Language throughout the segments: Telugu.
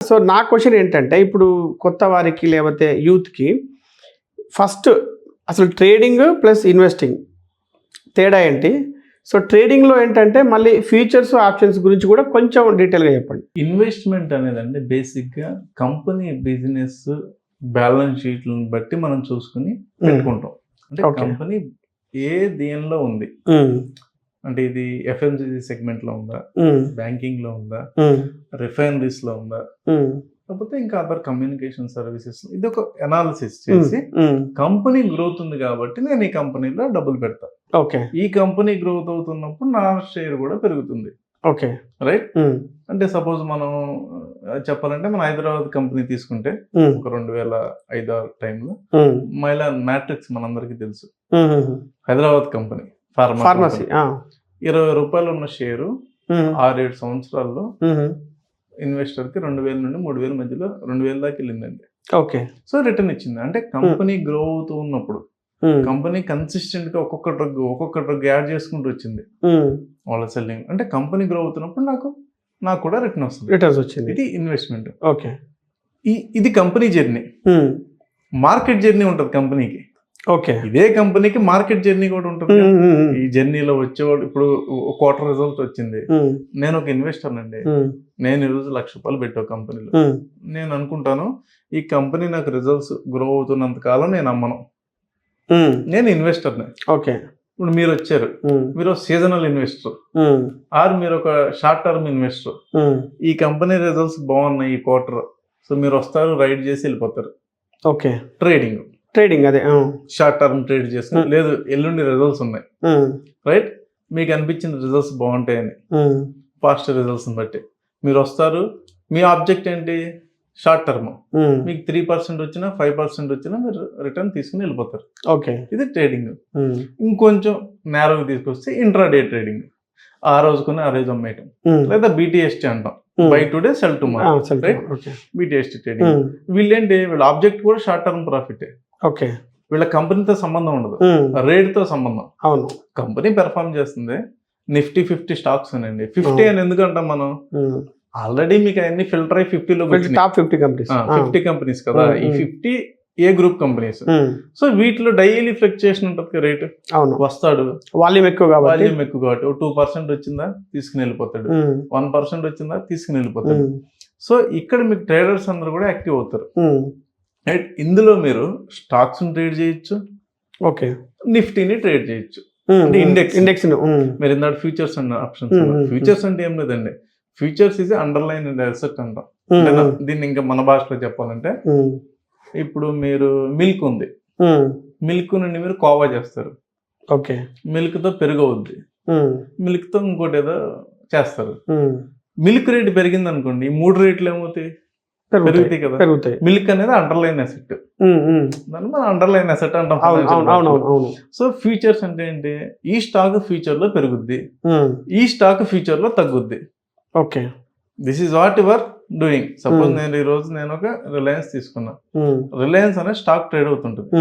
సో నా క్వశ్చన్ ఏంటంటే ఇప్పుడు కొత్త వారికి లేకపోతే యూత్కి ఫస్ట్ అసలు ట్రేడింగ్ ప్లస్ ఇన్వెస్టింగ్ తేడా ఏంటి? సో ట్రేడింగ్లో ఏంటంటే మళ్ళీ ఫ్యూచర్స్ ఆప్షన్స్ గురించి కూడా కొంచెం డీటెయిల్గా చెప్పండి. ఇన్వెస్ట్మెంట్ అనేదండి బేసిక్గా కంపెనీ బిజినెస్ బ్యాలెన్స్ షీట్లను బట్టి మనం చూసుకుని పెట్టుకుంటాం. అంటే కంపెనీ ఏ దేనిలో ఉంది, అంటే ఇది ఎఫ్ఎంసీజీ సెగ్మెంట్ లో ఉందా, బ్యాంకింగ్ లో ఉందా, రిఫైనరీస్ లో ఉందా, లేకపోతే ఇంకా అదర్ కమ్యూనికేషన్ సర్వీసెస్, ఇది ఒక అనాలిసిస్ చేసి కంపెనీ గ్రోత్ ఉంది కాబట్టి నేను ఈ కంపెనీలో డబ్బులు పెడతా. ఓకే, ఈ కంపెనీ గ్రోత్ అవుతున్నప్పుడు నా షేర్ కూడా పెరుగుతుంది. Okay, right. అంటే సపోజ్ మనం చెప్పాలంటే మన హైదరాబాద్ కంపెనీ తీసుకుంటే ఒక 2005 టైంలో మైలా మ్యాట్రిక్స్ మనందరికీ తెలుసు, హైదరాబాద్ కంపెనీ ఫార్మసీ 20 రూపాయలు ఉన్న షేరు 6-7 సంవత్సరాల్లో ఇన్వెస్టర్ కి 2000 నుండి 3000 మధ్యలో 2000 దాకా వెళ్ళిందండి. ఓకే, సో రిటర్న్ ఇచ్చింది. అంటే కంపెనీ గ్రో అవుతూ ఉన్నప్పుడు కంపెనీ కన్సిస్టెంట్ గా ఒక్కొక్క డ్రగ్ యాడ్ చేసుకుంటూ వచ్చింది వాళ్ళ సెల్లింగ్. అంటే కంపెనీ గ్రో అవుతున్నప్పుడు నాకు కూడా రిటర్న్స్ వచ్చింది. ఇది ఇన్వెస్ట్మెంట్. ఓకే, ఇది కంపెనీ జర్నీ. మార్కెట్ జర్నీ ఉంటుంది కంపెనీకి. ఓకే, ఇదే కంపెనీకి మార్కెట్ జర్నీ కూడా ఉంటుంది. ఈ జర్నీలో వచ్చేవాడు ఇప్పుడు క్వార్టర్ రిజల్ట్ వచ్చింది, నేను ఒక ఇన్వెస్టర్ అండి, నేను ఈరోజు ₹1,00,000 పెట్టా కంపెనీలో. నేను అనుకుంటాను ఈ కంపెనీ నాకు రిజల్ట్స్ గ్రో అవుతున్నంత కాలం నేను అమ్మను, నేను ఇన్వెస్టర్ని. ఓకే, ఇప్పుడు మీరు వచ్చారు, మీరు సీజనల్ ఇన్వెస్టర్ ఆర్ మీరు ఒక షార్ట్ టర్మ్ ఇన్వెస్టర్. ఈ కంపెనీ రిజల్ట్స్ బాగున్నాయి ఈ క్వార్టర్, సో మీరు వస్తారు, రైడ్ చేసి వెళ్ళిపోతారు. ఓకే, ట్రేడింగ్ అదే షార్ట్ టర్మ్ ట్రేడ్ చేస్తారు. లేదు ఎల్లుండి రిజల్ట్స్ ఉన్నాయి, రైట్, మీకు అనిపించిన రిజల్ట్స్ బాగుంటాయని ఫాస్ట్ రిజల్ట్స్ బట్టి మీరు వస్తారు. మీ ఆబ్జెక్ట్ ఏంటి? Short term. మీకు 3% వచ్చినా 5% వచ్చినా మీరు రిటర్న్ తీసుకుని వెళ్ళిపోతారు. ఓకే, ఇది ట్రేడింగ్. ఇంకొంచెం నేరోగా తీసుకొస్తే ఇంట్రాడే ట్రేడింగ్, ఆ రోజు కొని ఆ రోజు అమ్మేయటం, లేదా BTST అంటాం, by today cell tomorrow, right, BTST trading. వీళ్ళేంటి, వీళ్ళ ఆబ్జెక్ట్ కూడా షార్ట్ టర్మ్ ప్రాఫిట్. ఓకే, వీళ్ళ కంపెనీతో సంబంధం ఉండదు, రేట్ తో సంబంధం. అవును, కంపెనీ పెర్ఫార్మ్ చేస్తుంది. నిఫ్టీ 50 స్టాక్స్ ఉన్నాయండి. 50 అని ఎందుకంటాం మనం? ఆల్రెడీ మీకు అన్ని ఫిల్టర్ అయ్యి 50లో టాప్ 50 కంపెనీస్ కదా. ఈ 50 ఏ గ్రూప్ కంపెనీస్. సో వీటిలో డైలీ ఫ్లక్చుయేషన్ ఉంటుంది రేట్. వస్తాడు, వాల్యూమ్ ఎక్కువ కాబట్టి 2% వచ్చిందా తీసుకుని వెళ్ళిపోతాడు, 1% వచ్చిందా తీసుకుని వెళ్ళిపోతాడు. సో ఇక్కడ మీకు ట్రేడర్స్ అందరూ కూడా యాక్టివ్ అవుతారు. ఇందులో మీరు స్టాక్స్ ట్రేడ్ చేయొచ్చు, ఓకే, నిఫ్టీని ట్రేడ్ చేయొచ్చు, ఇండెక్స్. మీరు ఇందాక ఫ్యూచర్స్ అండ్ ఆప్షన్స్. ఫ్యూచర్స్ అంటే ఏం లేదండి, ఫ్యూచర్స్ ఈజ్ అండర్లైన్ అసెట్ అంటాం. దీన్ని ఇంకా మన భాషలో చెప్పాలంటే, ఇప్పుడు మీరు మిల్క్ ఉంది, మిల్క్ నుండి మీరు కోవా చేస్తారు, ఓకే, మిల్క్ తో పెరుగు అవుద్ది, మిల్క్ తో ఇంకోటి ఏదో చేస్తారు. మిల్క్ రేట్ పెరిగింది అనుకోండి, ఈ 3 రేట్లు ఏమవుతాయి? పెరుగుతాయి కదా. మిల్క్ అనేది అండర్లైన్ అసెట్, దాన్ని మనం అండర్లైన్ అసెట్ అంటాం. సో ఫ్యూచర్స్ అంటే ఏంటి? ఈ స్టాక్ ఫ్యూచర్ లో పెరుగుద్ది, ఈ స్టాక్ ఫ్యూచర్ లో తగ్గుద్ది. Okay, this is what your doing. Suppose నేను ఒక రిలయన్స్ తీసుకున్నా, రిలయన్స్ అనే స్టాక్ ట్రేడ్ అవుతుంటుంది.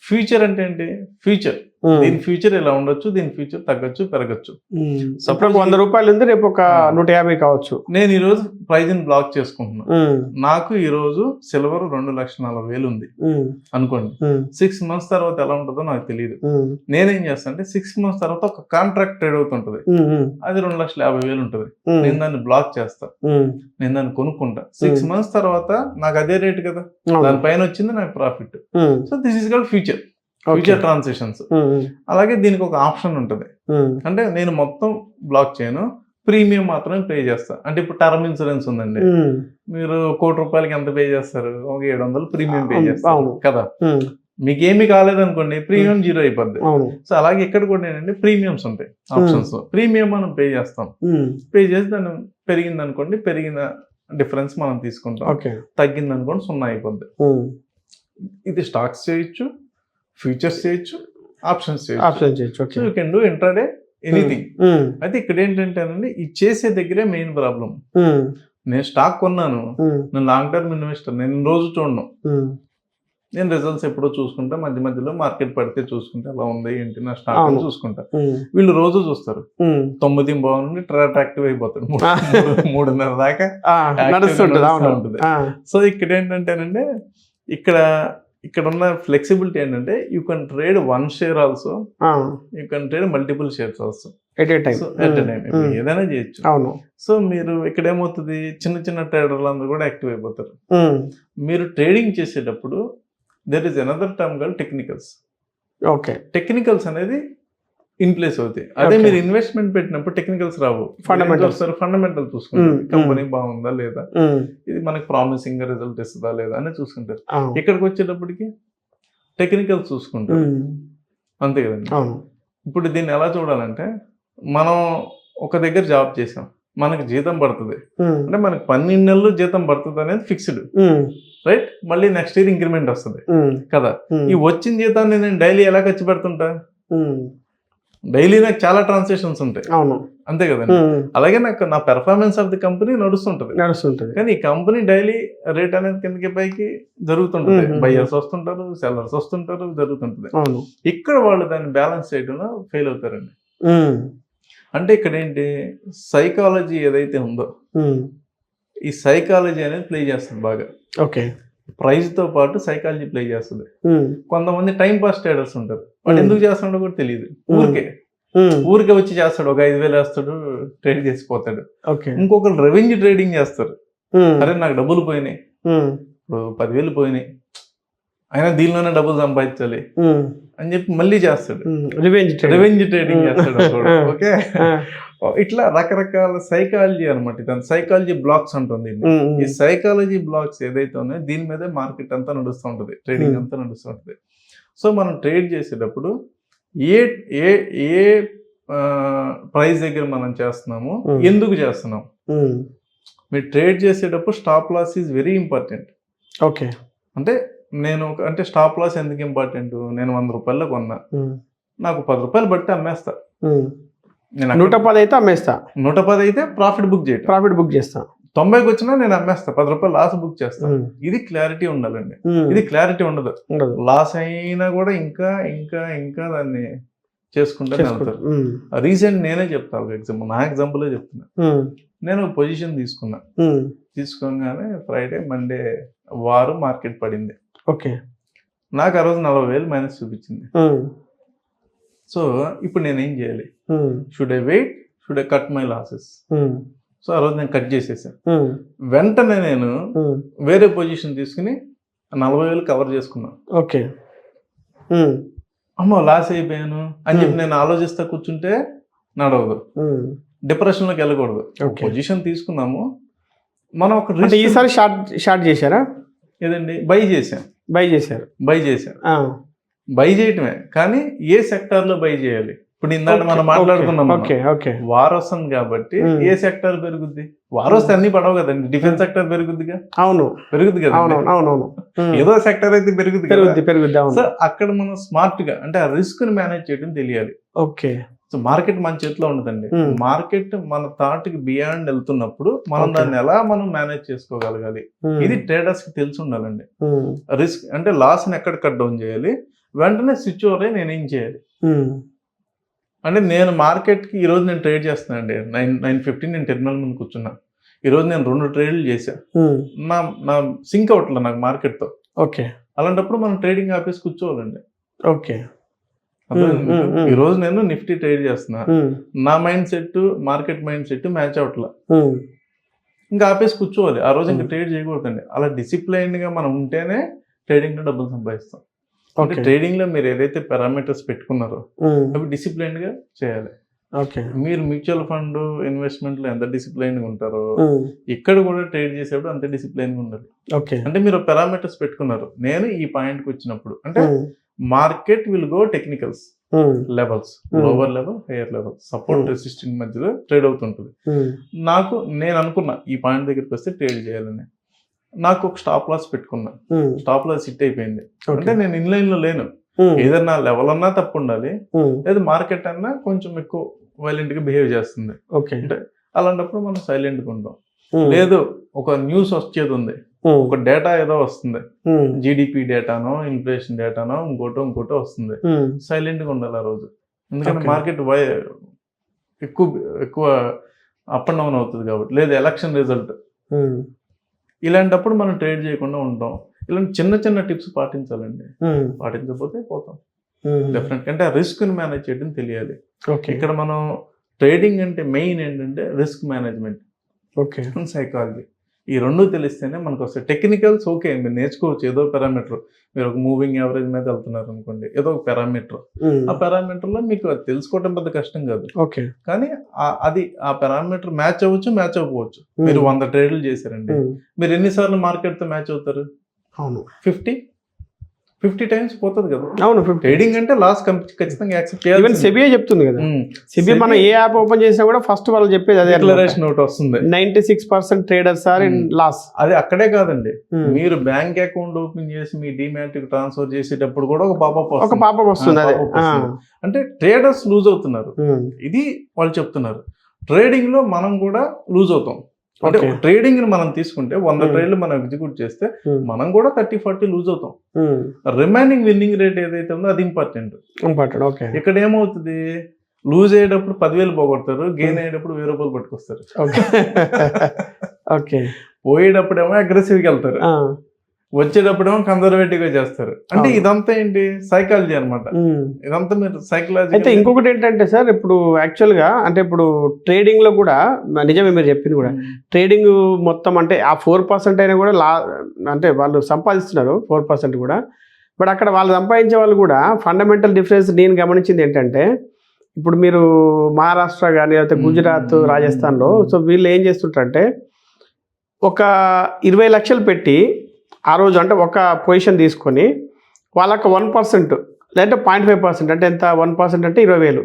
ఫ్యూచర్ అంటే ఏంటి? ఫ్యూచర్, దీని ఫ్యూచర్ ఇలా ఉండొచ్చు, దీని ఫ్యూచర్ తగ్గొచ్చు, పెరగచ్చు. సపోజ్ ₹100 ఉంది, రేపు ఒక 150 కావచ్చు. నేను ఈ రోజు ప్రైజ్ ని బ్లాక్ చేసుకుంటున్నా, నాకు ఈ రోజు సిల్వర్ 2,40,000 ఉంది అనుకోండి. 6 months తర్వాత ఎలా ఉంటుందో నాకు తెలియదు. నేనేం చేస్తా అంటే 6 months తర్వాత ఒక కాంట్రాక్ట్ ట్రేడ్ అవుతుంటది, అది 2,50,000 ఉంటుంది. నేను దాన్ని బ్లాక్ చేస్తా, నేను దాన్ని కొనుక్కుంటా. 6 months తర్వాత నాకు అదే రేట్ కదా, దానిపైన వచ్చింది నాకు profit. So this is called future transactions. అలాగే దీనికి ఒక ఆప్షన్ ఉంటుంది, అంటే నేను మొత్తం బ్లాక్ చేయను, ప్రీమియం మాత్రమే పే చేస్తా. అంటే ఇప్పుడు టర్మ్ ఇన్సూరెన్స్ ఉందండి, మీరు ₹1,00,00,000 ఎంత పే చేస్తారు? ఒక 700 ప్రీమియం పే చేస్తారు కదా. మీకేమి కాలేదనుకోండి, ప్రీమియం 0 అయిపోద్ది. సో అలాగే ఇక్కడ కూడా ఏంటంటే ప్రీమియమ్స్ ఉంటాయి, ఆప్షన్స్. ప్రీమియం మనం పే చేస్తాం, పే చేసి దాన్ని పెరిగింది అనుకోండి, పెరిగిన డిఫరెన్స్ మనం తీసుకుంటాం, తగ్గింది అనుకోండి 0 అయిపోద్ది. ఇది స్టాక్స్ చేయొచ్చు, ఫ్యూచర్స్ చేయొచ్చు, ఆప్షన్స్ చేయొచ్చు. So you can do intraday anything. అయితే ఇక్కడ ఏంటంటేనండి, ఈ చేసే దగ్గరే మెయిన్ ప్రాబ్లం. నేను స్టాక్ కొన్నాను, నేను లాంగ్ టర్మ్ ఇన్వెస్టర్, నేను రోజు చూడను, నేను రిజల్ట్స్ ఎప్పుడో చూసుకుంటా, మధ్య మధ్యలో మార్కెట్ పడితే చూసుకుంటా ఎలా ఉంది ఏంటి నా స్టాక్ అని చూసుకుంటా. వీళ్ళు రోజు చూస్తారు, 9 బాగుండి యాక్టివ్ అయిపోతాడు, 3:30 దాకా ఉంటుంది. సో ఇక్కడ ఏంటంటేనండి, ఇక్కడ ఉన్న ఫ్లెక్సిబిలిటీ ఏంటంటే you can trade 1 share also, you can trade multiple shares also at a time. ఏదైనా చేయొచ్చు. అవును. సో మీరు ఇక్కడ ఏమవుతుంది, చిన్న చిన్న ట్రేడర్లు అందరూ కూడా యాక్టివ్ అయిపోతారు. మీరు ట్రేడింగ్ చేసేటప్పుడు there is another term called technicals. Okay, technicals అనేది ఇన్ ప్లేస్ అవుతాయి. అదే మీరు ఇన్వెస్ట్మెంట్ పెట్టినప్పుడు టెక్నికల్స్ రావు, ఫండమెంటల్ చూసుకుంటారు. కంపెనీ బాగుందా లేదా, ఇది మనకి ప్రామిసింగ్ గా రిజల్ట్ ఇస్తుందా లేదా అని చూసుకుంటారు. ఇక్కడికి వచ్చేటప్పటికి టెక్నికల్స్ చూసుకుంటారు, అంతే కదండి. ఇప్పుడు దీన్ని ఎలా చూడాలంటే, మనం ఒక దగ్గర జాబ్ చేసాం, మనకి జీతం పడుతుంది అంటే మనకి 12 నెలలు జీతం పడుతుంది అనేది ఫిక్స్డ్, రైట్? మళ్ళీ నెక్స్ట్ ఇయర్ ఇంక్రిమెంట్ వస్తుంది కదా. ఈ వచ్చిన జీతాన్ని నేను డైలీ ఎలా ఖర్చు పెడుతుంటా, డైలీ నాకు చాలా ట్రాన్సాక్షన్స్ ఉంటాయి, అవును అంతే కదండి. అలాగే నాకు నా పెర్ఫార్మెన్స్ ఆఫ్ ది కంపెనీ నడుస్తుంటది, కానీ ఈ కంపెనీ డైలీ రేట్ అనేది కిందకి పైకి జరుగుతుంటది, బయర్స్ వస్తుంటారు, సెల్లర్స్ వస్తుంటారు, జరుగుతుంటది. ఇక్కడ వాళ్ళు దాన్ని బ్యాలెన్స్ చేయడంలో ఫెయిల్ అవుతారండి. అంటే ఇక్కడ ఏంటి, సైకాలజీ ఏదైతే ఉందో ఈ సైకాలజీ అనేది ప్లే చేస్తుంది బాగా. ఓకే, ప్రైజ్ తో పాటు సైకాలజీ ప్లే చేస్తుంది. కొంతమంది టైం పాస్ ట్రేడర్స్ ఉంటారు, వాడు ఎందుకు చేస్తాడో కూడా తెలియదు, ఊరికే వచ్చి చేస్తాడు, ఒక 5,000 వేస్తాడు, ట్రేడ్ చేసిపోతాడు. ఇంకొకరు రెవెన్యూ ట్రేడింగ్ చేస్తారు, అరే నాకు డబ్బులు పోయినాయి, ఇప్పుడు 10,000 పోయినాయి, అయినా దీనిలోనే డబ్బులు సంపాదించాలి అని చెప్పి మళ్ళీ చేస్తాడు, రివెంజ్ ట్రేడింగ్ చేస్తాడు. ఓకే, ఇట్లా రకరకాల సైకాలజీ అనమాట. ఇదంతా సైకాలజీ బ్లాక్స్ ఉంటుంది. ఈ సైకాలజీ బ్లాక్స్ ఏదైతే ఉన్నాయో దీని మీదే మార్కెట్ అంతా నడుస్తూ ఉంటుంది, ట్రేడింగ్ అంతా నడుస్తూ ఉంటుంది. సో మనం ట్రేడ్ చేసేటప్పుడు ఏ ఏ ఏ ప్రైస్ దగ్గర మనం చేస్తున్నాము, ఎందుకు చేస్తున్నాం. మీరు ట్రేడ్ చేసేటప్పుడు stop loss is very important. Okay, అంటే అంటే స్టాప్ లాస్ ఎందుకు ఇంపార్టెంట్, నేను 100 రూపాయల్లో కొన్నా, నాకు 10 రూపాయలు బట్టి అమ్మేస్తా, 110 అయితే అమ్మేస్తా, 110 అయితే ప్రాఫిట్ బుక్ చేస్తా, 90కి వచ్చినా నేను అమ్మేస్తా, 10 రూపాయలు లాస్ బుక్ చేస్తా. ఇది క్లారిటీ ఉండాలండి. ఇది క్లారిటీ ఉండదు, లాస్ అయినా కూడా ఇంకా ఇంకా ఇంకా దాన్ని చేసుకుంటానే వెళ్తారు. రీసెంట్ నేనే చెప్తా, ఒక ఎగ్జాంపుల్, నా ఎగ్జాంపులే చెప్తున్నా. నేను పొజిషన్ తీసుకోగానే ఫ్రైడే మండే వారం మార్కెట్ పడింది. ఓకే, నాకు ఆ రోజు 40,000 మైనస్ చూపించింది. సో ఇప్పుడు నేనేం చేయాలి, should I wait, should I cut my losses? So ఆ రోజు నేను కట్ చేసేసాను. వెంటనే నేను వేరే పొజిషన్ తీసుకుని 40,000 కవర్ చేసుకున్నాను. ఓకే, అమ్మో లాస్ అయిపోయాను అని చెప్పి నేను ఆలోచిస్తా కూర్చుంటే నడవదు, డిప్రెషన్లోకి వెళ్ళకూడదు. పొజిషన్ తీసుకున్నాము మనం, ఒక ఈసారి షార్ట్ చేశారా? ఏదండి, బై చేశారు. బై చేయటమే, కానీ ఏ సెక్టార్ లో బై చేయాలి? ఇప్పుడు ఇందాక మనం మాట్లాడుకున్నాం, వార్ వస్తుంది కాబట్టి ఏ సెక్టార్ పెరుగుద్ది? వార్ వస్తే అన్ని పడవు కదండి, డిఫెన్స్ సెక్టర్ పెరుగుద్దిగా. అవును, పెరుగుద్ది కదా. అవునవును, ఏదో సెక్టర్ అయితే పెరుగుద్ది. సో అక్కడ మనం స్మార్ట్ గా, అంటే ఆ రిస్క్ ని మేనేజ్ చేయడం తెలియాలి. ఓకే, సో మార్కెట్ మన చేతిలో ఉండదండి. మార్కెట్ మన థాట్కి బియాండ్ వెళ్తున్నప్పుడు మనం దాన్ని ఎలా మనం మేనేజ్ చేసుకోగలగాలి, ఇది ట్రేడర్స్ కి తెలిసి ఉండాలండి. రిస్క్ అంటే లాస్ ని ఎక్కడ కట్ డౌన్ చేయాలి, వెంటనే స్విచ్ ఓవర్ అయ్యి నేనేం చేయాలి. అంటే నేను మార్కెట్ కి ఈరోజు నేను ట్రేడ్ చేస్తున్నానండి, 9:15 నేను టెర్మినల్ ముందు కూర్చున్నా. ఈరోజు నేను 2 ట్రేడ్లు చేశా, నా సింక్ అవుట్లా నాకు మార్కెట్ తో. ఓకే, అలాంటప్పుడు మనం ట్రేడింగ్ ఆపేసి కూర్చోవాలండి. ఓకే, ఈ రోజు నేను నిఫ్టీ ట్రేడ్ చేస్తున్నా, నా mind set market mind set match అవట్లా, ఇంకా ఆపేసి కూర్చోవాలి. ఆ రోజు ఇంకా ట్రేడ్ చేయకూడదండి. అలా డిసిప్లైన్ గా మనం ఉంటేనే ట్రేడింగ్ లో డబ్బులు సంపాదిస్తాం. అంటే ట్రేడింగ్ లో మీరు ఏదైతే పారామీటర్స్ పెట్టుకున్నారో అవి డిసిప్లైన్ గా చేయాలి. మీరు మ్యూచువల్ ఫండ్ ఇన్వెస్ట్మెంట్ లో ఎంత డిసిప్లైన్ గా ఉంటారో ఇక్కడ కూడా ట్రేడ్ చేసేప్పుడు అంతే డిసిప్లైన్ గా ఉండాలి. అంటే మీరు పారామీటర్స్ పెట్టుకున్నారు, నేను ఈ పాయింట్ కి వచ్చినప్పుడు, అంటే market will go technicals levels, lower level, higher level, support resistant మధ్యలో ట్రేడ్ అవుతుంటుంది. నేను అనుకున్నా ఈ పాయింట్ దగ్గరికి వస్తే ట్రేడ్ చేయాలని, నాకు ఒక స్టాప్ లాస్ పెట్టుకున్నా, స్టాప్ లాస్ హిట్ అయిపోయింది. అంటే నేను ఇన్లైన్ లో లేను, ఏదన్నా లెవెల్ అన్నా తప్పు ఉండాలి, లేదా మార్కెట్ అన్నా కొంచెం ఎక్కువ వైలెంట్ గా బిహేవ్ చేస్తుంది. అంటే అలాంటప్పుడు మనం సైలెంట్ గా ఉంటాం. లేదు ఒక న్యూస్ వచ్చేది ఉంది, ఒక డేటా ఏదో వస్తుంది, జీడిపి డేటానో ఇన్ఫ్లేషన్ డేటానో ఇంకోటో వస్తుంది, సైలెంట్ గా ఉండాలి ఆ రోజు. ఎందుకంటే మార్కెట్ ఎక్కువ అప్ అండ్ డౌన్ అవుతుంది కాబట్టి, లేదా ఎలక్షన్ రిజల్ట్, ఇలాంటప్పుడు మనం ట్రేడ్ చేయకుండా ఉంటాం. ఇలాంటి చిన్న చిన్న టిప్స్ పాటించాలండి. పాటించకపోతే పోతాం డెఫినెట్. అంటే రిస్క్ ని మేనేజ్ చేయడం తెలియాలి. ఇక్కడ మనం ట్రేడింగ్ అంటే మెయిన్ ఏంటంటే రిస్క్ మేనేజ్మెంట్, సైకాలజీ, ఈ రెండు తెలిస్తేనే మనకు వస్తాయి. టెక్నికల్స్ ఓకే మీరు నేర్చుకోవచ్చు, ఏదో పారామీటర్, మీరు ఒక మూవింగ్ యావరేజ్ మీద వెళ్తున్నారు అనుకోండి, ఏదో ఒక పారామీటర్, ఆ పారామీటర్ లో మీకు అది తెలుసుకోవడం పెద్ద కష్టం కాదు. కానీ అది ఆ పారామీటర్ మ్యాచ్ అవ్వచ్చు, మ్యాచ్ అవ్వకపోవచ్చు. మీరు 100 ట్రేడ్లు చేశారండి, మీరు ఎన్నిసార్లు మార్కెట్ తో మ్యాచ్ అవుతారు? 50 టైమ్స్ పోతుంది కదా. అవును, ట్రేడింగ్ అంటే లాస్ ఖచ్చితంగా యాక్సెప్ట్ చేయాలి. ఈవెన్ సెబియే చెప్తుంది కదా, సెబి మనం ఏ యాప్ ఓపెన్ చేసినా కూడా ఫస్ట్ వాళ్ళు చెప్పేది అదే, డిక్లరేషన్ ఒకటి వస్తుంది, 96% ట్రేడర్స్ ఆర్ ఇన్ లాస్. అది అక్కడే కాదండి, మీరు బ్యాంక్ అకౌంట్ ఓపెన్ చేసి మీ డిమాట్ ట్రాన్స్ఫర్ చేసేటప్పుడు కూడా ఒక పాపప్ వస్తుంది. అదే అంటే ట్రేడర్స్ లూజ్ అవుతున్నారు, ఇది వాళ్ళు చెప్తున్నారు. ట్రేడింగ్ లో మనం కూడా లూజ్ అవుతాం. అంటే ట్రేడింగ్ ని మనం తీసుకుంటే 100 ట్రేడ్లు మనం ఎగ్జిక్యూట్ చేస్తే మనం కూడా 30-40 లూజ్ అవుతాం. రిమైనింగ్ విన్నింగ్ రేట్ ఏదైతే ఉందో అది ఇంపార్టెంట్. ఇక్కడ ఏమవుతుంది, లూజ్ అయ్యేటప్పుడు 10,000 పోగొడతారు, గెయిన్ అయ్యేటప్పుడు 1,000 రూపాయలు పట్టుకొస్తారు. పోయేటప్పుడేమో అగ్రెసివ్గా వెళ్తారు, వచ్చేటప్పుడేమో కన్జర్వేటివ్ గా చేస్తారు. అంటే ఇదంతా ఏంటి, సైకాలజీ అనమాట. ఇదంతా మీరు సైకాలజీ. అయితే ఇంకొకటి ఏంటంటే సార్, ఇప్పుడు యాక్చువల్ గా అంటే ఇప్పుడు ట్రేడింగ్ లో కూడా నిజమే మీరు చెప్పింది కూడా, ట్రేడింగ్ మొత్తం అంటే ఆ 4% అయినా కూడా అంటే వాళ్ళు సంపాదిస్తున్నారు 4% కూడా. బట్ అక్కడ వాళ్ళు సంపాదించే వాళ్ళు కూడా ఫండమెంటల్ డిఫరెన్స్ నేను గమనించింది ఏంటంటే, ఇప్పుడు మీరు మహారాష్ట్ర కానీ లేకపోతే గుజరాత్, రాజస్థాన్లో, సో వీళ్ళు ఏం చేస్తుంటారంటే ఒక 20 లక్షలు పెట్టి ఆ రోజు అంటే ఒక పొజిషన్ తీసుకొని వాళ్ళకి 1% లేదంటే 0.5%, అంటే ఎంత 1% అంటే 20,000,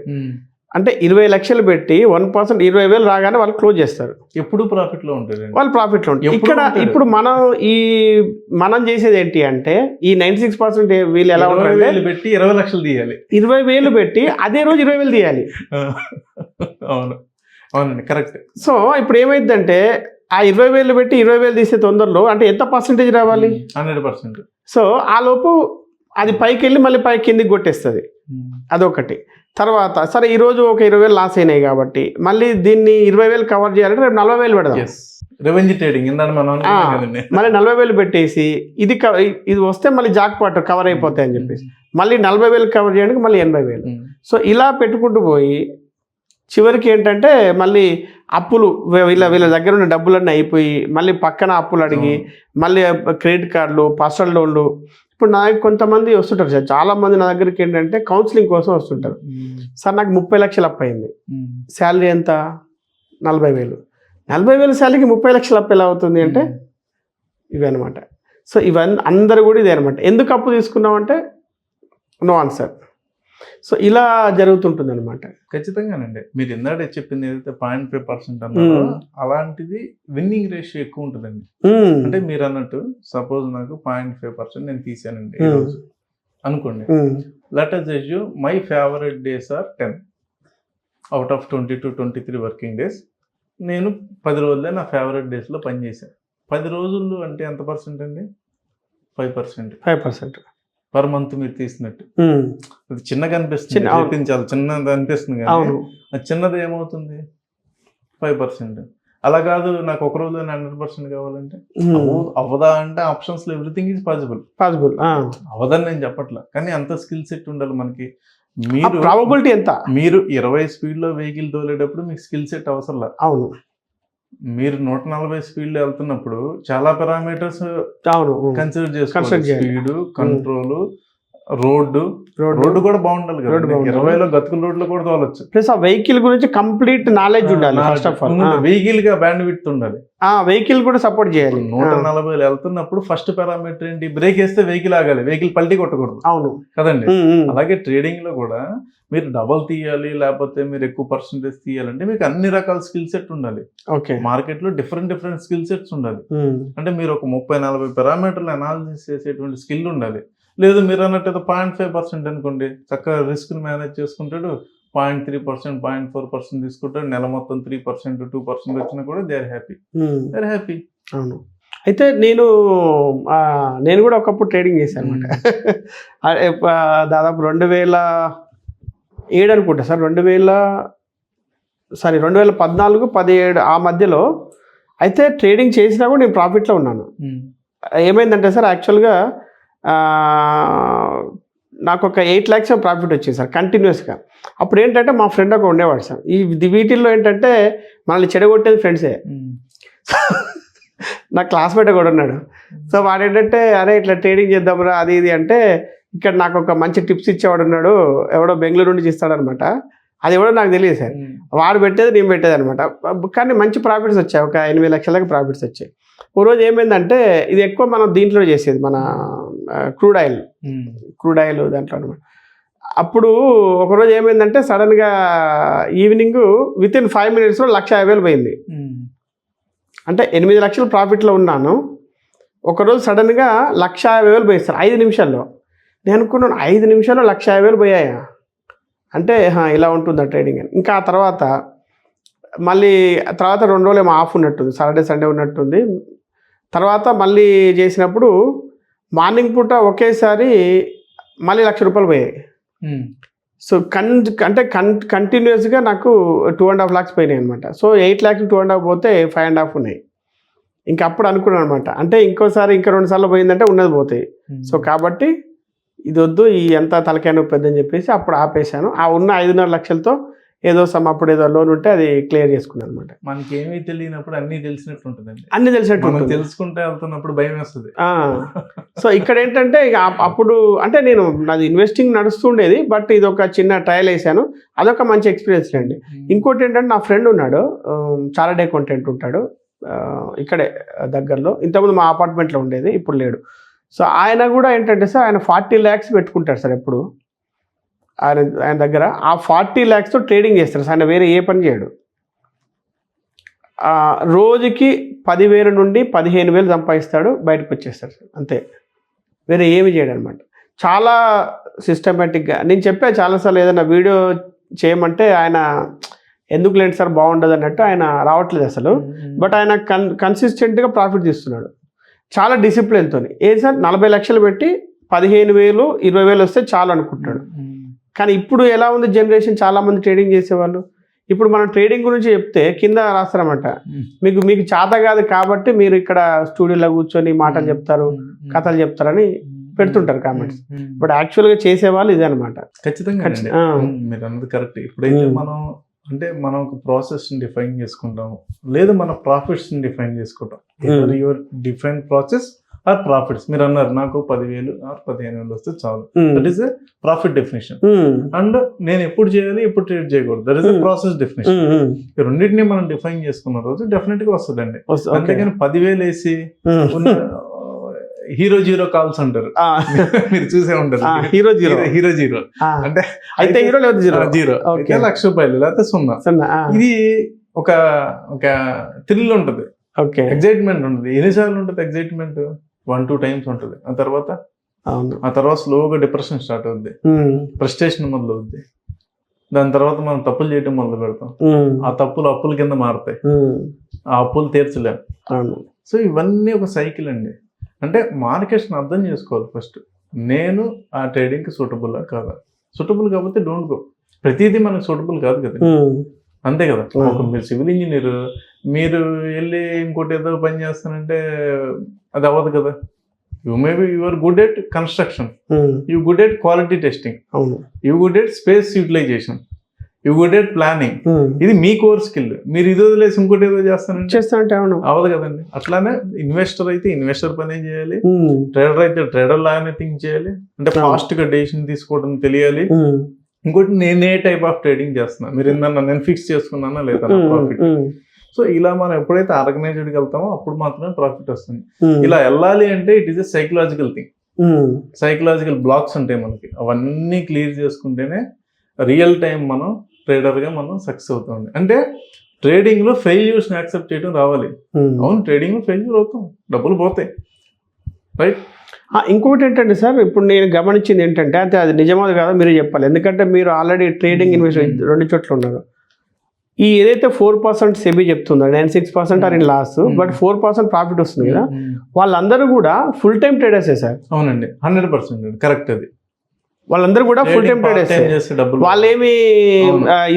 అంటే 20 లక్షలు పెట్టి 1% 20,000 రాగానే వాళ్ళు క్లోజ్ చేస్తారు. ఎప్పుడు ప్రాఫిట్ లో ఉంటుంది, వాళ్ళు ప్రాఫిట్ లో ఉంటారు. ఇక్కడ ఇప్పుడు మనం చేసేది ఏంటి అంటే, ఈ 96% వీళ్ళు ఎలా ఉంటారు పెట్టి 20 లక్షలు తీయాలి, 20,000 పెట్టి అదే రోజు 20,000 తీయాలి. అవునండి, కరెక్ట్. సో ఇప్పుడు ఏమైందంటే ఆ 20,000 పెట్టి 20,000 తీసే తొందరలో అంటే ఎంత పర్సెంటేజ్ రావాలి, 100%. సో ఆ లోపు అది పైకి వెళ్ళి మళ్ళీ పైకి కిందికి కొట్టేస్తుంది, అదొకటి. తర్వాత సరే ఈరోజు ఒక 20,000 లాస్ అయినాయి కాబట్టి మళ్ళీ దీన్ని 20,000 కవర్ చేయాలంటే రేపు 40,000 పెడదాం. రెవెన్యూ ట్రేడింగ్ మళ్ళీ 40,000 పెట్టేసి ఇది వస్తే మళ్ళీ జాక్ పాట్ కవర్ అయిపోతాయి అని చెప్పేసి మళ్ళీ 40,000 కవర్ చేయడానికి మళ్ళీ 80,000. సో ఇలా పెట్టుకుంటూ పోయి చివరికి ఏంటంటే మళ్ళీ అప్పులు, వీళ్ళ దగ్గర ఉన్న డబ్బులన్నీ అయిపోయి మళ్ళీ పక్కన అప్పులు అడిగి మళ్ళీ క్రెడిట్ కార్డులు, పర్సనల్ లోన్లు. ఇప్పుడు నాకు కొంతమంది వస్తుంటారు సార్, చాలా మంది నా దగ్గరికి ఏంటంటే కౌన్సిలింగ్ కోసం వస్తుంటారు. సార్ నాకు 30 లక్షలు అప్పు అయింది, శాలరీ ఎంత 40,000, 40,000 శాలరీకి 30 లక్షలు అప్పు ఎలా అవుతుంది అంటే ఇవి అనమాట. సో ఇవన్నీ అందరూ కూడా ఇదే అనమాట. ఎందుకు అప్పు తీసుకున్నామంటే నో ఆన్సర్. సో ఇలా జరుగుతుంటుంది అనమాట. ఖచ్చితంగానండి, మీరు ఇందాక చెప్పింది ఏదైతే 0.5% అన్నారో అలాంటిది విన్నింగ్ రేషియో ఎక్కువ ఉంటుందండి. అంటే మీరు అన్నట్టు సపోజ్ నాకు 0.5% నేను తీసానండి ఈరోజు అనుకోండి. Let us assume my favourite days are 10 out of 22-23 working days. నేను 10 రోజులే నా ఫేవరెట్ డేస్లో పనిచేశాను. 10 రోజులు అంటే ఎంత పర్సెంట్ అండి, 5% పర్ మంత్ మీరు తీసినట్టు. అది చిన్నగా అనిపిస్తుంది, చాలా చిన్నది అనిపిస్తుంది, కానీ అది చిన్నది ఏమవుతుంది 5%. అలా కాదు నాకు ఒక రోజు 100% కావాలంటే అవ్వదా అంటే ఆప్షన్స్ లో ఎవ్రీథింగ్ ఈజ్ పాసిబుల్. అవ్వదని నేను చెప్పట్లా, కానీ అంత స్కిల్ సెట్ ఉండాలి మనకి. మీరు ప్రాబబిలిటీ ఎంత, మీరు 20 స్పీడ్ లో వెహికల్ తోలేటప్పుడు మీకు స్కిల్ సెట్ అవసరం లేదు. అవును, మీరు 140 స్పీడ్ లో వెళ్తున్నప్పుడు చాలా పారామీటర్స్ కన్సిడర్ చేసుకోవాలి. స్పీడ్, కంట్రోల్, రోడ్డు కూడా బాగుండాలి కదా. 20లో గతుకుల రోడ్లో కూడా తోలొచ్చు. ప్లస్ ఆ వెహికల్ గురించి కంప్లీట్ నాలెడ్జ్ ఉండాలి. ఫస్ట్ ఆఫ్ ఆల్ వెహికల్ గా బ్యాండ్ విడ్త్ ఉండాలి, ఆ వెహికల్ కూడా సపోర్ట్ చేయాలి. 140 వెళ్తున్నప్పుడు ఫస్ట్ పారామీటర్ ఏంటి, బ్రేక్ వేస్తే వెహికల్ ఆగాలి, వెహికల్ పల్టీ కొట్టకూడదు. అవును కదండి. అలాగే ట్రేడింగ్ లో కూడా మీరు డబల్ తీయాలి, లేకపోతే మీరు ఎక్కువ పర్సెంటేజ్ తీయాలంటే మీకు అన్ని రకాల స్కిల్ సెట్ ఉండాలి. మార్కెట్ లో డిఫరెంట్ స్కిల్ సెట్స్ ఉండాలి. అంటే మీరు ఒక 30-40 పారామీటర్లు అనాలిసిస్ చేసేటువంటి స్కిల్ ఉండాలి. లేదు మీరు అన్నట్టు 0.5% అనుకోండి, చక్కగా రిస్క్ మేనేజ్ చేసుకుంటాడు. 0.3%, 0.4% తీసుకుంటాడు. నెల మొత్తం 3%, 2% వచ్చినా కూడా దే ఆర్ హ్యాపీ. అవును, అయితే నేను కూడా ఒకప్పుడు ట్రేడింగ్ చేశాను అనమాట. దాదాపు 2007 అనుకుంటా సార్, 2014-17 ఆ మధ్యలో. అయితే ట్రేడింగ్ చేసినా కూడా నేను ప్రాఫిట్లో ఉన్నాను. ఏమైందంటే సార్, యాక్చువల్గా నాకు ఒక 8 lakhs ప్రాఫిట్ వచ్చింది సార్ కంటిన్యూస్గా. అప్పుడు ఏంటంటే మా ఫ్రెండ్ ఒక ఉండేవాడు సార్. వీటిల్లో ఏంటంటే మనల్ని చెడగొట్టేది ఫ్రెండ్సే. నా క్లాస్మేట్ కూడా ఉన్నాడు. సో వాడు ఏంటంటే, అరే ఇట్లా ట్రేడింగ్ చేద్దాంరా అది ఇది అంటే, ఇక్కడ నాకు ఒక మంచి టిప్స్ ఇచ్చేవాడు ఉన్నాడు, ఎవడో బెంగళూరు నుంచి ఇస్తాడనమాట. అది ఎవడో నాకు తెలియదు సార్. వాడు పెట్టేది నేను పెట్టేది అనమాట. కానీ మంచి ప్రాఫిట్స్ వచ్చాయి, ఒక 8 లక్షలకు ప్రాఫిట్స్ వచ్చాయి. ఓ రోజు ఏమైందంటే, ఇది ఎక్కువ మనం దీంట్లో చేసేది, మన క్రూడ్ ఆయిల్ దాంట్లో అనమాట. అప్పుడు ఒకరోజు ఏమైందంటే, సడన్గా ఈవినింగ్ వితిన్ 5 minutes 1,50,000 పోయింది. అంటే 8 లక్షలు ప్రాఫిట్లో ఉన్నాను. ఒకరోజు సడన్గా 1,50,000 పోయిస్తారు 5 నిమిషాల్లో. నేను అనుకున్నాను 5 నిమిషాల్లో 1,50,000 పోయాయా అంటే, ఇలా ఉంటుందా ట్రేడింగ్ అని. ఇంకా ఆ తర్వాత 2 రోజులు ఏమో ఆఫ్ ఉన్నట్టుంది, సాటర్డే సండే ఉన్నట్టుంది. తర్వాత మళ్ళీ చేసినప్పుడు మార్నింగ్ పూట ఒకేసారి మళ్ళీ 1,00,000 రూపాయలు పోయాయి. సో కంటిన్యూస్గా నాకు 2.5 lakhs పోయినాయి అనమాట. సో 8 lakhs 2.5 పోతే 5.5 ఉన్నాయి. ఇంకా అప్పుడు అనుకున్నాను అనమాట, అంటే ఇంకోసారి ఇంకా 2 సార్లు పోయిందంటే ఉన్నది పోతాయి. సో కాబట్టి ఇది వద్దు, ఈ ఎంత తలకాయ నొప్పి అని చెప్పేసి అప్పుడు ఆపేశాను. ఆ ఉన్న 5.5 లక్షలతో అప్పుడు ఏదో లోన్ ఉంటే అది క్లియర్ చేసుకున్నాను అనమాట. మనకి ఏమీ తెలియనప్పుడు అన్నీ తెలిసినట్టు ఉంటుందండి. అన్ని తెలిసినట్టు తెలుసుకుంటే వెళ్తున్నప్పుడు భయం వేస్తుంది. సో ఇక్కడ ఏంటంటే, ఇక అప్పుడు అంటే నాది ఇన్వెస్టింగ్ నడుస్తుండేది, బట్ ఇది ఒక చిన్న ట్రయల్ వేసాను. అదొక మంచి ఎక్స్పీరియన్స్ అండి. ఇంకోటి ఏంటంటే, నా ఫ్రెండ్ ఉన్నాడు, చార్టర్డ్ అకౌంటెంట్ ఉంటాడు ఇక్కడే దగ్గరలో. ఇంతకుముందు మా అపార్ట్మెంట్లో ఉండేది, ఇప్పుడు లేడు. సో ఆయన కూడా ఏంటంటే సార్, ఆయన 40 lakhs పెట్టుకుంటాడు సార్ ఎప్పుడు ఆయన దగ్గర. ఆ 40 lakhsతో ట్రేడింగ్ చేస్తాడు సార్. ఆయన వేరే ఏ పని చేయడు. రోజుకి 10,000 నుండి 15,000 సంపాదిస్తాడు, బయటకు వచ్చేస్తాడు సార్, అంతే. వేరే ఏమి చేయడు అనమాట. చాలా సిస్టమేటిక్గా నేను చెప్పా చాలాసార్లు, ఏదైనా వీడియో చేయమంటే ఆయన ఎందుకు లేండి సార్ బాగుండదు అన్నట్టు ఆయన రావట్లేదు అసలు. బట్ ఆయన కన్సిస్టెంట్గా ప్రాఫిట్ తీస్తున్నాడు, చాలా డిసిప్లిన్తో. ఏది సార్, 40 లక్షలు పెట్టి 15,000 20,000 వస్తే చాలు అనుకుంటున్నాడు. కానీ ఇప్పుడు ఎలా ఉంది జనరేషన్, చాలామంది ట్రేడింగ్ చేసేవాళ్ళు. ఇప్పుడు మనం ట్రేడింగ్ గురించి చెప్తే కింద రాస్తారన్నమాట, మీకు చేత కాదు కాబట్టి మీరు ఇక్కడ స్టూడియోలో కూర్చొని మాటలు చెప్తారు, కథలు చెప్తారని పెడుతుంటారు కామెంట్స్. బట్ యాక్చువల్గా చేసేవాళ్ళు ఇదే అనమాట. ఖచ్చితంగా మీరు అన్నది కరెక్ట్. ఇప్పుడైతే మనం ఒక ప్రాసెస్ని డిఫైన్ చేసుకుంటాము, లేదా మన ప్రాఫిట్స్ని డిఫైన్ చేసుకుంటాం. Your define process or profits. మీరు అన్నారు నాకు 10,000 or 15,000 వస్తే చాలు, that is a profit definition. And నేను ఎప్పుడు చేయాలి, ఎప్పుడు ట్రేడ్ చేయకూడదు, that is a process definition. ఈ రెండింటిని మనం డిఫైన్ చేసుకున్న రోజు డెఫినెట్ గా వస్తుందండి. అంతేగాని 10,000 వేసి హీరో జీరో కాల్స్ అంటారు, మీరు చూసే ఉంటారు. హీరో జీరో అంటే అయితే హీరో లేదు, జీరో ₹1,00,000 లేకపోతే 0. ఇది ఒక థ్రిల్ ఉంటుంది, ఎగ్జైట్మెంట్ ఉంటుంది. ఎన్నిసార్లు ఉంటుంది ఎగ్జైట్మెంట్? 1-2 times ఉంటుంది. ఆ తర్వాత స్లోగా డిప్రెషన్ స్టార్ట్ అవుద్ది, ఫ్రస్ట్రేషన్ మొదలవుద్ది. దాని తర్వాత మనం తప్పులు చేయడం మొదలు పెడతాం. ఆ తప్పులు అప్పుల కింద మారుతాయి, ఆ అప్పులు తీర్చలేం. సో ఇవన్నీ ఒక సైకిల్ అండి. అంటే మార్కెట్స్ని అర్థం చేసుకోవాలి ఫస్ట్. నేను ఆ ట్రేడింగ్కి సూటబుల్లా కాదా? సూటబుల్ కాకపోతే డోంట్ గో. ప్రతిదీ మనకు సూటబుల్ కాదు కదా, అంతే కదా. మీరు సివిల్ ఇంజనీర్, మీరు వెళ్ళి ఇంకోటి ఏదో పని చేస్తానంటే అది అవ్వదు కదా. You are good at construction, you good at quality testing, you good at space utilization, you good at planning. ఇది మీ కోర్ స్కిల్. మీరు ఇది వదిలేసి ఇంకోటి ఏదో చేస్తానంటే అవ్వదు కదండి. అట్లానే ఇన్వెస్టర్ అయితే ఇన్వెస్టర్ పని చేయాలి, ట్రేడర్ అయితే ట్రేడర్ లాగానే థింక్ చేయాలి. అంటే ఫాస్ట్ గా డెసిషన్ తీసుకోవడం తెలియాలి. ఇంకోటి నేను ఏ టైప్ ఆఫ్ ట్రేడింగ్ చేస్తున్నా, మీరు ఏందన్నా నేను ఫిక్స్ చేసుకున్నానా లేదా ప్రాఫిట్. సో ఇలా మనం ఎప్పుడైతే ఆర్గనైజ్డ్కి వెళ్తామో అప్పుడు మాత్రమే ప్రాఫిట్ వస్తుంది. ఇలా వెళ్ళాలి అంటే it is a psychological thing. Psychological blocks ఉంటాయి మనకి, అవన్నీ క్లియర్ చేసుకుంటేనే రియల్ టైం మనం ట్రేడర్గా మనం సక్సెస్ అవుతాం. అంటే ట్రేడింగ్లో ఫెయిల్యూర్స్ని యాక్సెప్ట్ చేయడం రావాలి. అవును, ట్రేడింగ్లో ఫెయిల్యూర్ అవుతాం, డబ్బులు పోతాయి, రైట్. ఇంకొకటి ఏంటంటే సార్, ఇప్పుడు నేను గమనించింది ఏంటంటే, అంటే అది నిజమో కాదో మీరు చెప్పాలి, ఎందుకంటే మీరు ఆల్రెడీ ట్రేడింగ్ ఇన్వెస్ట్ 2 చోట్ల ఉన్నారు. ఈ ఏదైతే 4% సెబీ చెప్తుందో 96% are in loss but 4% profit వస్తుంది కదా, వాళ్ళందరూ కూడా ఫుల్ టైం ట్రేడర్సే సార్. అవునండి, 100% కరెక్ట్. అది వాళ్ళందరూ కూడా ఫుల్ టైం ట్రేడర్స్. వాళ్ళేమి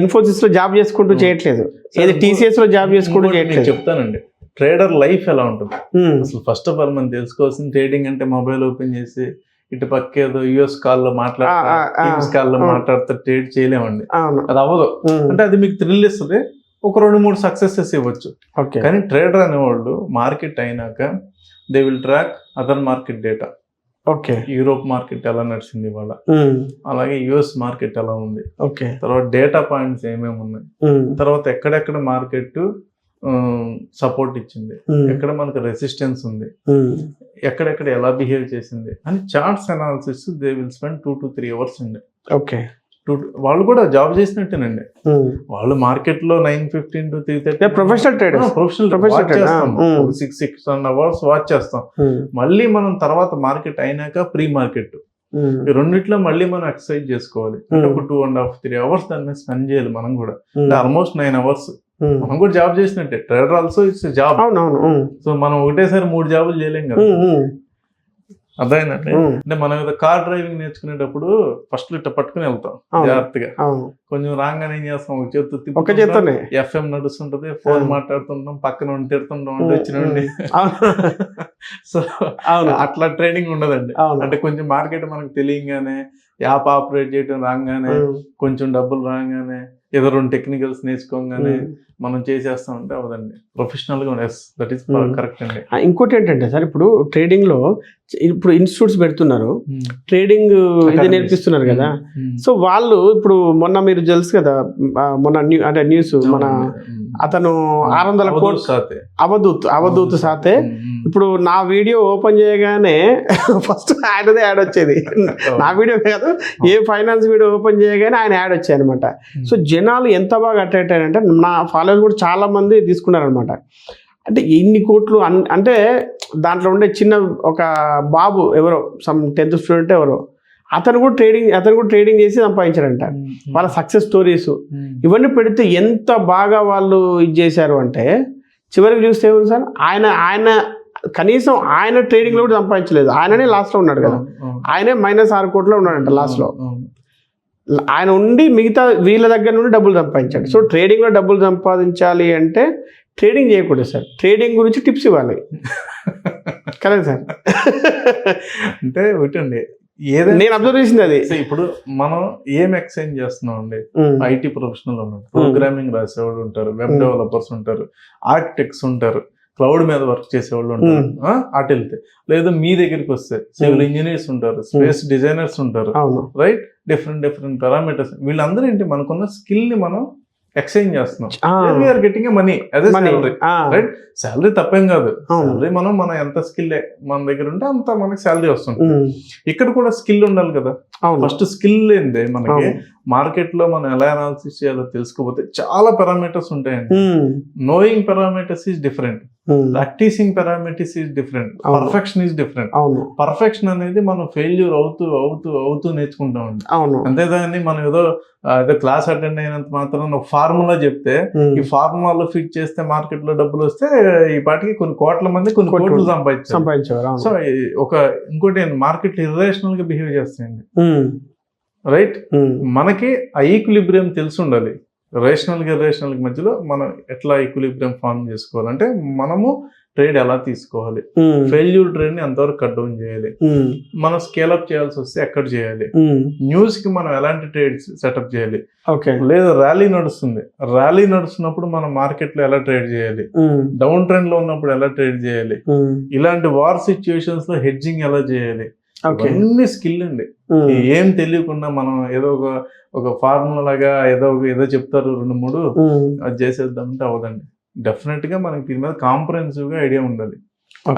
ఇన్ఫోసిస్ లో జాబ్ చేసుకుంటూ చేయట్లేదు, ఏది టీసీఎస్ లో జాబ్ చేసుకుంటూ చేయట్లేదు. చెప్తానండి, ట్రేడర్ లైఫ్ ఎలా ఉంటుంది అసలు. ఫస్ట్ ఆఫ్ ఆల్ మనం తెలుసుకోవాల్సిన, ట్రేడింగ్ అంటే మొబైల్ ఓపెన్ చేసి ఇటు పక్క ఏదో యుఎస్ కాల్లో మాట్లాడుతూ ట్రేడ్ చేయలేమండి, అది అవ్వదు. అంటే అది మీకు థ్రిల్ ఇస్తుంది, ఒక 2-3 సక్సెసెస్ ఇవ్వచ్చు. కానీ ట్రేడర్ అనేవాళ్ళు మార్కెట్ అయినాక they will track other market data. Okay, Europe market ఎలా నడిచింది ఇవాళ, అలాగే యుఎస్ మార్కెట్ ఎలా ఉంది, తర్వాత డేటా పాయింట్స్ ఏమేమి ఉన్నాయి, తర్వాత ఎక్కడెక్కడ మార్కెట్ సపోర్ట్ ఇచ్చింది, ఎక్కడ మనకు రెసిస్టెన్స్ ఉంది, ఎక్కడెక్కడ ఎలా బిహేవ్ చేసింది అని charts analysis they will spend 2 to 3 hours అండి. ఓకే, వాళ్ళు కూడా జాబ్ చేసినట్టేనండి. వాళ్ళు మార్కెట్ లో 9:15 to 3:30 professional traders, 6 hours watch చేస్తాం. మళ్ళీ మనం తర్వాత మార్కెట్ అయినాక ప్రీ మార్కెట్ ఈ రెండిట్లో మళ్ళీ మనం ఎక్సర్సైజ్ చేసుకోవాలి. ఒక 2.5-3 hours దాని మీద స్పెండ్ చేయాలి మనం కూడా. ఆల్మోస్ట్ 9 hours మనం కూడా జాబ్ చేసినట్టే. Trader also it's job. So మనం ఒకటేసారి 3 జాబులు చేయలేం కదా. అదేనండి, అంటే మనం ఏదో కార్ డ్రైవింగ్ నేర్చుకునేటప్పుడు ఫస్ట్ ఇట్లా పట్టుకుని వెళ్తాం జాగ్రత్తగా, కొంచెం రాగానే ఏం చేస్తాం, ఒక చేతితో ఎఫ్ఎం నడుస్తుంటది, ఫోన్ మాట్లాడుతుంటాం, పక్కన ఉండి తిడుతుంటాం, వచ్చినండి. సో అట్లా ట్రైనింగ్ ఉండదండి. అంటే కొంచెం మార్కెట్ మనకు తెలియగానే, యాప్ ఆపరేట్ చేయడం రాగానే, కొంచెం డబ్బులు రాగానే, ఏదో 2 టెక్నికల్స్ నేర్చుకోగానే మనం చేసేస్తాం అంటే అవదండి. ప్రొఫెషనల్ గా దట్ ఈస్ కరెక్ట్ అండి. ఇంకోటి ఏంటంటే సార్, ఇప్పుడు ట్రేడింగ్ లో ఇప్పుడు ఇన్స్టిట్యూట్స్ పెడుతున్నారు, ట్రేడింగ్ ఇది నేర్పిస్తున్నారు కదా. సో వాళ్ళు ఇప్పుడు మొన్న మీరు తెలుసు కదా, మొన్న అంటే న్యూస్, మన అతను 600 కోట్లు అవధూత్ సాతే. ఇప్పుడు నా వీడియో ఓపెన్ చేయగానే ఫస్ట్ ఆయనదే యాడ్ వచ్చేది. నా వీడియో కాదు, ఏ ఫైనాన్స్ వీడియో ఓపెన్ చేయగానే ఆయన యాడ్ వచ్చాయి అనమాట. సో జనాలు ఎంత బాగా అట్రాక్ట్ అయ్యారంటే, నా ఫాలోవర్స్ కూడా చాలా మంది తీసుకున్నారనమాట. అంటే ఎన్ని కోట్లు అంటే దాంట్లో ఉండే చిన్న ఒక బాబు ఎవరో, సమ్ 10th స్టూడెంట్ ఎవరో, అతను కూడా ట్రేడింగ్ చేసి సంపాదించారంట. వాళ్ళ సక్సెస్ స్టోరీస్ ఇవన్నీ పెడితే ఎంత బాగా వాళ్ళు ఇది చేశారు అంటే, చివరికి చూస్తే ఏముంది సార్, ఆయన కనీసం ఆయన ట్రేడింగ్ లో కూడా సంపాదించలేదు. ఆయననే లాస్ట్ లో ఉన్నాడు కదా, ఆయనే -6 కోట్ల ఉన్నాడంట లాస్ట్ లో. ఆయన ఉండి మిగతా వీళ్ళ దగ్గర నుండి డబ్బులు సంపాదించాడు. సో ట్రేడింగ్ లో డబ్బులు సంపాదించాలి అంటే ట్రేడింగ్ చేయకూడదు సార్, ట్రేడింగ్ గురించి టిప్స్ ఇవ్వాలి. Correct sir. అంటే ఒకటండి, నేను అబ్జర్వ్ చేసింది అది. ఇప్పుడు మనం ఏం ఎక్స్చేంజ్ చేస్తున్నాం అండి, ఐటీ ప్రొఫెషనల్ ఉన్నారు, ప్రోగ్రామింగ్ రాసేవాళ్ళు ఉంటారు, వెబ్ డెవలపర్స్ ఉంటారు, ఆర్కిటెక్ట్స్ ఉంటారు, క్లౌడ్ మీద వర్క్ చేసేవాళ్ళు ఉంటారు, అటు వెళ్తే లేదా మీ దగ్గరికి వస్తే సివిల్ ఇంజనీర్స్ ఉంటారు, స్పేస్ డిజైనర్స్ ఉంటారు, రైట్. డిఫరెంట్ పారామీటర్స్, వీళ్ళందరూ ఏంటి, మనకున్న స్కిల్ ని మనం ఎక్స్చేంజ్ చేస్తున్నాం. We are getting a money as a salary, right. Salary తప్పేం కాదు, సాలరీ మన ఎంత స్కిల్ మన దగ్గర ఉంటే అంత మనకి సాలరీ వస్తుంది. ఇక్కడ కూడా స్కిల్ ఉండాలి కదా. ఫస్ట్ స్కిల్ ఏంది, మనకి మార్కెట్ లో మనం ఎలా అనాలిసిస్ చేయాలో తెలుసుకోకపోతే చాలా పారామీటర్స్ ఉంటాయండి. Knowing parameters is different, practicing parameters is different, perfection is different. Perfection అనేది మనం ఫెయిల్యూర్ అవుతూ నేర్చుకుంటామండి. అంతేదాన్ని మనం ఏదో క్లాస్ అటెండ్ అయినంత మాత్రం ఒక ఫార్ములా చెప్తే, ఈ ఫార్ములాలో ఫిట్ చేస్తే మార్కెట్ లో డబ్బులు వస్తే ఈ పాటికి కొన్ని కోట్ల మంది కొన్ని కోట్లు సంపాదించారు. సో ఇంకోటి మార్కెట్ ఇర్రేషనల్ గా బిహేవ్ చేస్తాయండి, రైట్. మనకి ఆ ఈక్విలిబ్రియం తెలిసి ఉండాలి. రేషనల్ కి మధ్యలో మనం ఎట్లా ఈక్విలిబ్రియం ఫార్మ్ చేసుకోవాలంటే, మనము ట్రేడ్ ఎలా తీసుకోవాలి, ఫెయిల్యూర్ ట్రేడ్ ని ఎంతవరకు కట్ డౌన్ చేయాలి, మనం స్కేల్ అప్ చేయాల్సి వస్తే ఎక్కడ చేయాలి, న్యూస్ కి మనం ఎలాంటి ట్రేడ్స్ సెటప్ చేయాలి, లేదా ర్యాలీ నడుస్తున్నప్పుడు మనం మార్కెట్ లో ఎలా ట్రేడ్ చేయాలి, డౌన్ ట్రెండ్ లో ఉన్నప్పుడు ఎలా ట్రేడ్ చేయాలి, ఇలాంటి వార్ సిచ్యువేషన్స్ లో హెడ్జింగ్ ఎలా చేయాలి, అన్ని స్కిల్ అండి. ఏం తెలియకుండా మనం ఏదో ఒక ఫార్ములా లాగా ఏదో చెప్తారు 2-3 అది చేసేద్దామంటే అవదండి. డెఫినెట్ గా మనకి దీని మీద కాంప్రహెన్సివ్ గా ఐడియా ఉండాలి.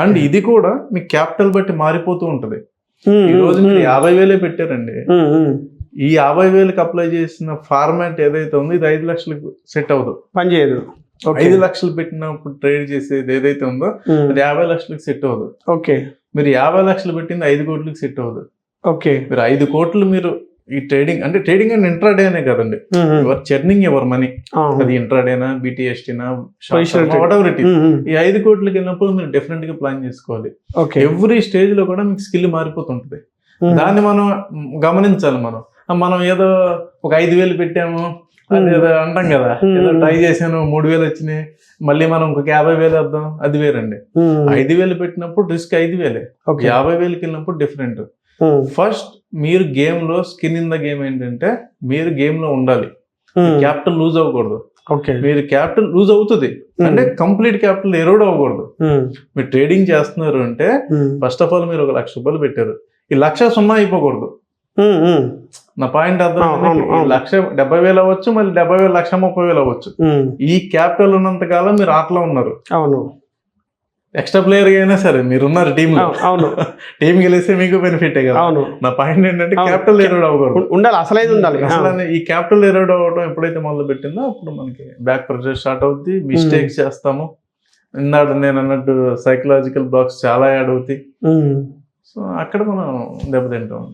అండ్ ఇది కూడా మీ క్యాపిటల్ బట్టి మారిపోతూ ఉంటది. ఈ రోజు మీరు 50,000 పెట్టారండి, ఈ 50,000కి అప్లై చేసిన ఫార్మాట్ ఏదైతే ఉందో ఇది 5 లక్షలకు సెట్ అవ్వదు, పనిచేయదు. 5 లక్షలు పెట్టినప్పుడు ట్రేడ్ చేసేది ఏదైతే ఉందో అది 50 లక్షలకు సెట్ అవ్వదు. మీరు 50 లక్షలు పెట్టింది 5 కోట్లకి సెట్ అవ్వదు. మీరు 5 కోట్లు మీరు ఈ ట్రేడింగ్ అంటే ట్రేడింగ్ అండ్ ఇంట్రాడే అనే కదండి, యువర్ చర్నింగ్ యువర్ మనీ, అది ఇంట్రాడేనా BTSTనా వాట్ ఎవర్ ఇట్ ఈస్. ఈ 5 కోట్లకి వెళ్ళినప్పుడు మీరు డెఫినెట్ గా ప్లాన్ చేసుకోవాలి. ఎవ్రీ స్టేజ్ లో కూడా మీకు స్కిల్ మారిపోతుంటది, దాన్ని మనం గమనించాలి. మనం ఏదో ఒక 5,000 పెట్టాము అదేదో అంటాం కదా, ఏదో ట్రై చేశాను 3,000 వచ్చినాయి, మళ్ళీ మనం ఇంకొక 50,000 వేద్దాం, అది వేరండి. 5,000 పెట్టినప్పుడు రిస్క్ 5,000, 50,000కి వెళ్ళినప్పుడు డిఫరెంట్. ఫస్ట్ మీరు గేమ్ లో స్కిన్ ఇన్ ద గేమ్ ఏంటంటే మీరు గేమ్ లో ఉండాలి, క్యాపిటల్ లూజ్ అవ్వకూడదు. మీరు క్యాపిటల్ లూజ్ అవుతుంది అంటే కంప్లీట్ క్యాపిటల్ ఎరోడ్ అవ్వకూడదు. మీరు ట్రేడింగ్ చేస్తున్నారు అంటే ఫస్ట్ ఆఫ్ ఆల్ మీరు 1,00,000 రూపాయలు పెట్టారు, ఈ 1,00,000 సున్నా అయిపోకూడదు. నా పాయింట్ అర్థం, 1,70,000 అవ్వచ్చు, మళ్ళీ 70,000 1,30,000 అవ్వచ్చు. ఈ క్యాపిటల్ ఉన్నంత కాలం మీరు ఆటలో ఉన్నారు. అవును, ఎక్స్ట్రా ప్లేయర్ అయినా సరే మీరు ఉన్నారు టీమ్ లో. అవును, టీమ్ గెలిస్తే మీకు బెనిఫిట్ కదా. అవును, నా పాయింట్ ఏంటంటే క్యాపిటల్ ఎరోడ్ అవ్వకూడదు, ఉండాలి, అసలైతే ఉండాలి. అసలు ఈ క్యాపిటల్ ఎరోడ్ అవ్వడం ఎప్పుడైతే మొదలు పెట్టిందో అప్పుడు మనకి బ్యాక్ ప్రెషర్ స్టార్ట్ అవుతుంది, మిస్టేక్స్ చేస్తాము. ఇందాక నేను అన్నట్టు సైకలాజికల్ బ్లాక్స్ చాలా యాడ్ అవుతాయి. సో అక్కడ మనం దెబ్బతింటాం.